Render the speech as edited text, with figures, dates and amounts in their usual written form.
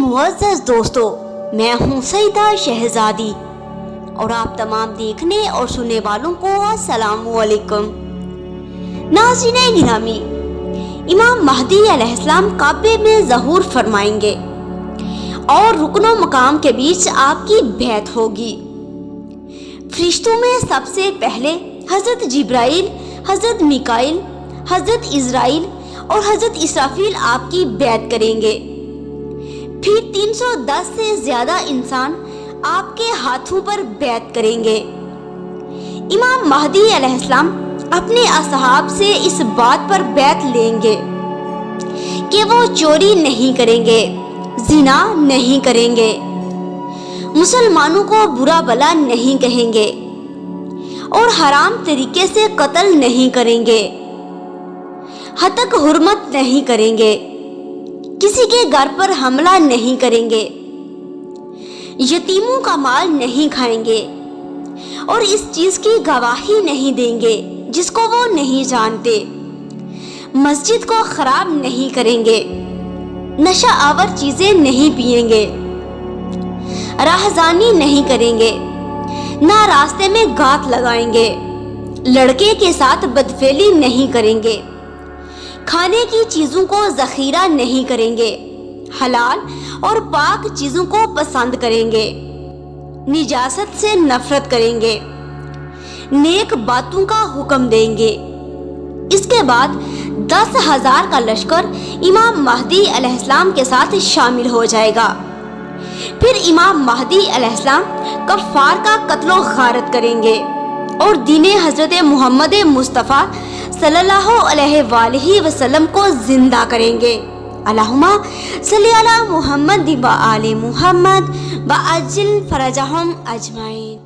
मुअज़्ज़ज़ दोस्तों, मैं हूँ सईदा शहजादी और आप तमाम देखने और सुनने वालों को अस्सलाम वालेकुम। नाज़रीन गिरामी, इमाम महदी अलैहिस्सलाम काबे में ज़हूर फरमाएंगे और रुकनो मकाम के बीच आपकी बैत होगी। फरिश्तों में सबसे पहले हज़रत जिब्राइल, हज़रत मिकाइल, हज़रत इज़राइल और हज़रत इसराफील आपकी बैत करेंगे। फिर 310 से ज्यादा इंसान आपके हाथों पर बैत करेंगे। इमाम महदी अलैहिस्सलाम अपने असहाब से इस बात पर बैत लेंगे कि वो चोरी नहीं करेंगे, जिना नहीं करेंगे, मुसलमानों को बुरा भला नहीं कहेंगे और हराम तरीके से कत्ल नहीं करेंगे, हतक हुर्मत नहीं करेंगे, किसी के घर पर हमला नहीं करेंगे, यतीमों का माल नहीं खाएंगे और इस चीज की गवाही नहीं देंगे जिसको वो नहीं जानते, मस्जिद को खराब नहीं करेंगे, नशा आवर चीजें नहीं पिएंगे, राहजानी नहीं करेंगे, ना रास्ते में गात लगाएंगे, लड़के के साथ बदफेली नहीं करेंगे, खाने की चीजों को जखीरा नहीं करेंगे, हलाल और पाक चीजों को पसंद करेंगे, निजासत से नफरत करेंगे, नेक बातों का हुक्म देंगे। इसके बाद 10,000 का लश्कर इमाम महदी अलैहिस्सलाम के साथ शामिल हो जाएगा। फिर इमाम महदी अलैहिस्सलाम कफ़ार का कत्लो गारत करेंगे और दीने हजरत मोहम्मद मुस्तफ़ा सल्लल्लाहु अलैहि वसल्लम को जिंदा करेंगे। अल्लाहुम्मा सल्ली अला मुहम्मद व आले मुहम्मद व अज्जिल फरजहुम अजमाइन।